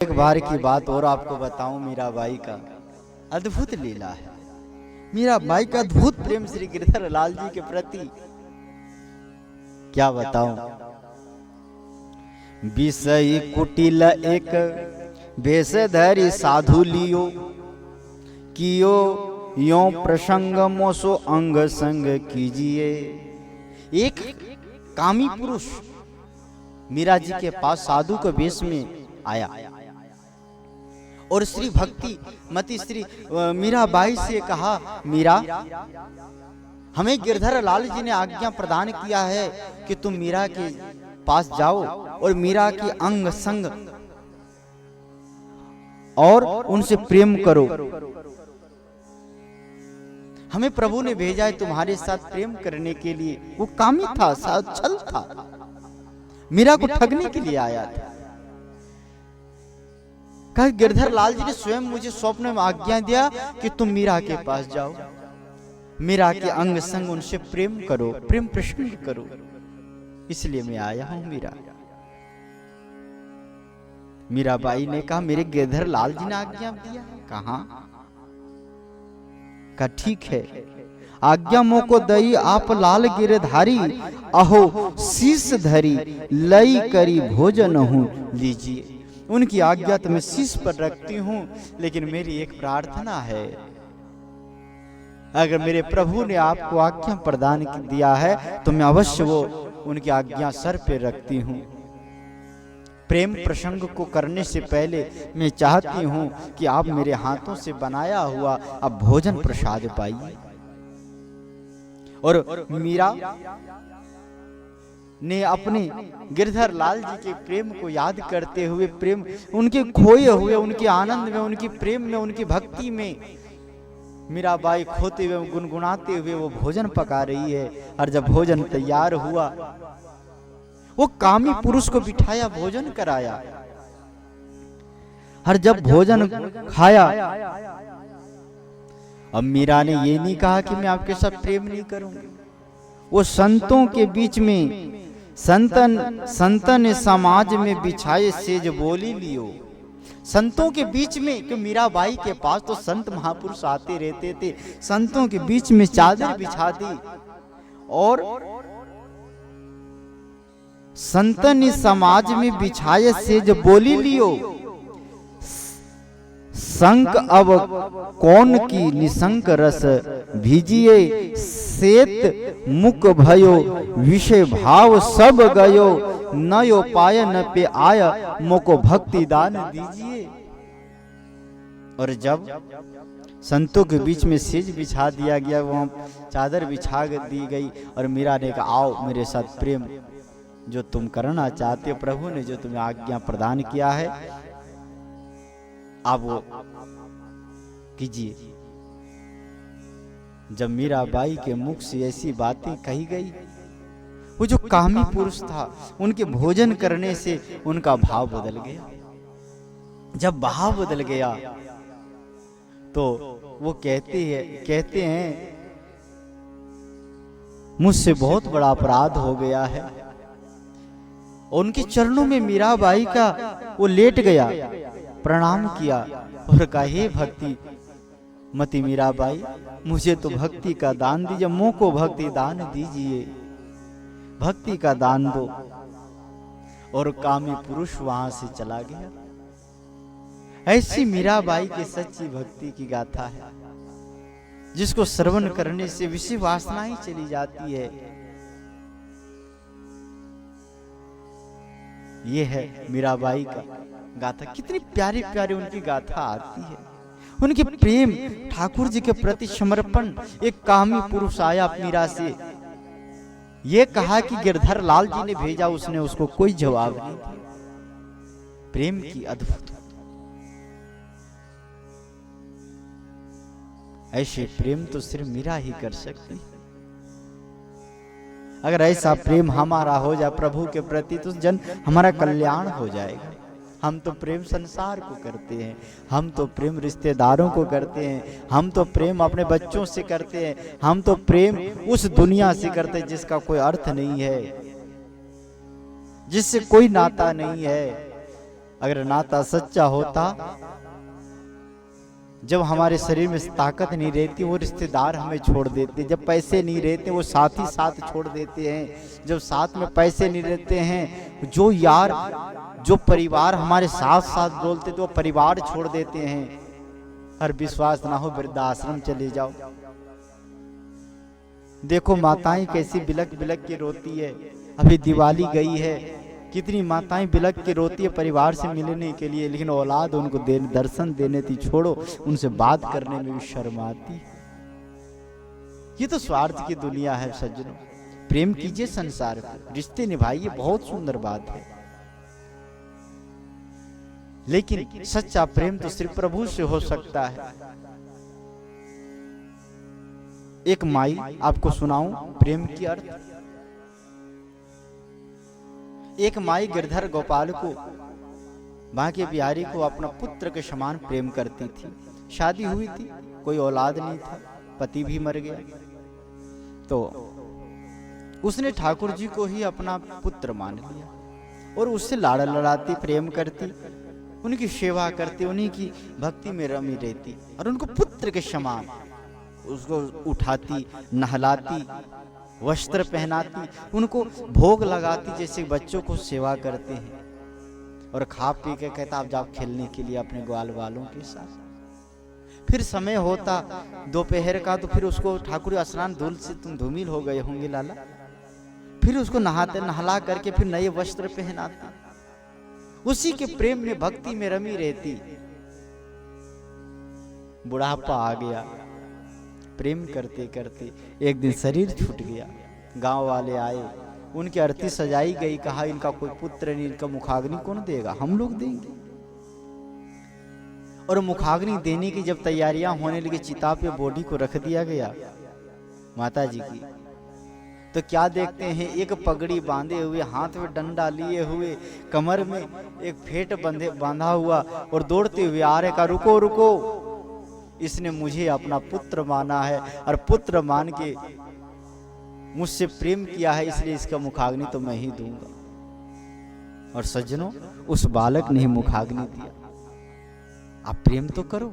एक बार की बात और आपको बताऊं, मीराबाई का अद्भुत लीला है। मीराबाई का अद्भुत प्रेम श्री गिरधर लाल जी के प्रति क्या बताऊं। विषय कुटिल एक भेष धरि साधु लियो, कियो यो प्रसंग मोसो अंग संग कीजिए। एक कामी पुरुष मीरा जी के पास साधु के वेश में आया और श्री भक्ति मती श्री मीराबाई से कहा, मीरा, हमें गिरधर लाल जी ने आज्ञा प्रदान किया है कि तुम मीरा के पास जाओ और मीरा की अंग संग और उनसे प्रेम करो। हमें प्रभु ने भेजा है तुम्हारे साथ प्रेम करने के लिए। वो कामी था, छल था, मीरा को ठगने के लिए आया था। कहा, गिरधर लाल जी ने स्वयं मुझे स्वप्न में आज्ञा दिया कि तुम मीरा के पास जाओ, मीरा के अंग संग उनसे प्रेम करो, प्रेम प्रसंग करो, इसलिए मैं आया हूं मीरा। मीराबाई ने कहा, मेरे गिरधर लाल जी ने आज्ञा दिया। कहा ठीक है, आज्ञा मोको दई आप लाल गिरधारी, अहो शीश धरी लई करी भोजन हूं लीजिए। उनकी आज्ञा तो मैं शीश पर रखती हूं, लेकिन मेरी एक प्रार्थना है, अगर मेरे प्रभु ने आपको आज्ञा प्रदान दिया है तो मैं अवश्य वो उनकी आज्ञा सर पे रखती हूं। प्रेम प्रसंग को करने से पहले मैं चाहती हूं कि आप मेरे हाथों से बनाया हुआ अब भोजन प्रसाद पाइए। और मीरा ने अपने गिरधर लाल जी के प्रेम को याद करते हुए, प्रेम उनके खोए हुए, उनके आनंद में, उनकी प्रेम में, उनकी भक्ति में मीराबाई खोते हुए, गुनगुनाते हुए वो भोजन पका रही है। और जब भोजन तैयार हुआ, वो कामी पुरुष को बिठाया, भोजन कराया। और जब भोजन खाया, अब मीरा ने ये नहीं कहा कि मैं आपके साथ प्रेम नहीं करूंगी। वो संतों के बीच में, संतन समाज में बिछाए सेज बोली लियो। संतों के बीच में, कि मीराबाई के पास तो संत महापुरुष आते रहते थे, संतों के बीच में चादर बिछा दी और संतन समाज में बिछाए सेज बोली लियो। संक अब कौन की निशंक रस भीजिए, सेत मुख भयो विषय भाव सब गयो, नयो पाय न पे आय मोको भक्ति दान दीजिए। और जब संतों के बीच में सेज बिछा दिया गया, वहां चादर बिछा दी गई और मीरा ने कहा, आओ मेरे साथ प्रेम जो तुम करना चाहते हो, प्रभु ने जो तुम्हें आज्ञा प्रदान किया है, आप वो कीजिए। जब मीराबाई के मुख से ऐसी बातें कही गई, वो जो कामी पुरुष था, उनके भोजन करने से उनका भाव बदल गया। जब भाव बदल गया तो वो कहते हैं मुझसे बहुत बड़ा अपराध हो गया है। उनके चरणों में मीराबाई का वो लेट गया, प्रणाम किया और कहा, हे भक्ति मती मीराबाई, मुझे तो भक्ति का दान दीजिए, मुंह को भक्ति दान दीजिए, भक्ति का दान दो। और कामी पुरुष वहां से चला गया। ऐसी मीराबाई की सच्ची भक्ति की गाथा है, जिसको श्रवण करने से विषय वासनाएं चली जाती है। ये है मीराबाई का गाथा। कितनी प्यारी प्यारी उनकी गाथा आती है, उनके प्रेम, ठाकुर जी के प्रति समर्पण। एक कामी पुरुष आया मीरा से, ये कहा कि गिरधर लाल जी ने भेजा, उसने उसको कोई जवाब नहीं दिया। प्रेम की अद्भुत, ऐसे प्रेम तो सिर्फ मीरा ही कर सकती है। अगर ऐसा प्रेम हमारा हो जाए प्रभु के प्रति, तो हमारा कल्याण हो जाएगा। हम तो प्रेम संसार को करते हैं, हम तो प्रेम रिश्तेदारों को करते हैं, हम तो प्रेम अपने बच्चों से करते हैं, हम तो प्रेम उस दुनिया से करते हैं जिसका कोई अर्थ नहीं है, जिससे कोई नाता नहीं है। अगर नाता सच्चा होता, जब हमारे शरीर में ताकत नहीं रहती वो रिश्तेदार हमें छोड़ देते, जब पैसे नहीं रहते वो साथी साथ छोड़ देते हैं, जब साथ में पैसे नहीं रहते हैं जो यार जो परिवार हमारे साथ साथ बोलते तो वो परिवार छोड़ देते हैं। हर विश्वास ना हो वृद्धाश्रम चले जाओ। देखो माताएं कैसी बिलक बिलक के रोती है। अभी दिवाली गई है, कितनी माताएं बिलक के रोती है परिवार से मिलने के लिए, लेकिन औलाद उनको दर्शन देने थी छोड़ो, उनसे बात करने में भी शर्म आती। ये तो स्वार्थ की दुनिया है सज्जनों। प्रेम कीजिए संसार को, रिश्ते निभाइए, बहुत सुंदर बात है, लेकिन सच्चा प्रेम तो सिर्फ प्रभु से हो सकता है। एक माई आपको सुनाऊं प्रेम की अर्थ। एक माई गिरधर गोपाल को, बांके बिहारी को अपना पुत्र के समान प्रेम करती थी। शादी हुई थी, कोई औलाद नहीं था, पति भी मर गया, तो उसने ठाकुर जी को ही अपना पुत्र मान लिया और उससे लाड़ लड़ाती, प्रेम करती, उनकी सेवा करती, उन्हीं की भक्ति में रमी रहती और उनको पुत्र के समान उसको उठाती, नहलाती, वस्त्र पहनाती, उनको भोग लगाती जैसे बच्चों को सेवा करते हैं, और खा पी के कहता आप जाओ खेलने के लिए अपने ग्वाल वालों के साथ। फिर समय होता दोपहर का, तो फिर उसको ठाकुर स्नान धूल से तुम धूमिल हो गए होंगे लाला, फिर उसको नहाते, नहला करके फिर नए वस्त्र पहनाते, उसी के प्रेम में भक्ति में रमी रहती। बुढ़ापा आ गया, प्रेम करते करते एक दिन शरीर छूट गया। गांव वाले आए, उनकी आरती सजाई गई, कहा इनका कोई पुत्र नहीं, इनका मुखाग्नि कौन देगा, हम लोग देंगे। और मुखाग्नि देने की जब तैयारियां होने लगी, चिता पे बॉडी को रख दिया गया माता जी की, तो क्या देखते हैं, एक पगड़ी बांधे हुए, हाथ में डंडा लिए हुए, कमर में एक फेट बांधा हुआ और दौड़ते हुए आ रहे, का रुको रुको, इसने मुझे अपना पुत्र माना है और पुत्र मान के मुझसे प्रेम किया है, इसलिए इसका मुखाग्नि तो मैं ही दूंगा। और सज्जनों, उस बालक ने ही मुखाग्नि दिया। आप प्रेम तो करो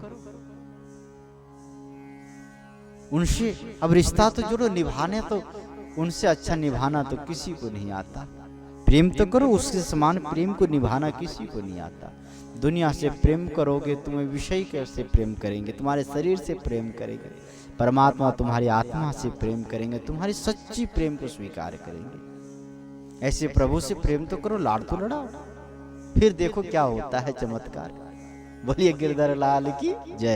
उनसे, अब रिश्ता तो जोड़ो, निभाने तो उनसे अच्छा निभाना तो किसी को नहीं आता। प्रेम तो करो, उसके समान प्रेम को निभाना किसी को नहीं आता। दुनिया से प्रेम करोगे, तुम्हें विषय कैसे प्रेम करेंगे, तुम्हारे शरीर से प्रेम करेंगे, परमात्मा तुम्हारी आत्मा से प्रेम करेंगे, तुम्हारी सच्ची प्रेम को स्वीकार करेंगे। ऐसे प्रभु से प्रेम तो करो, लाड़ तो लड़ाओ, फिर देखो क्या होता है चमत्कार। बोलिए गिरधर लाल की जय।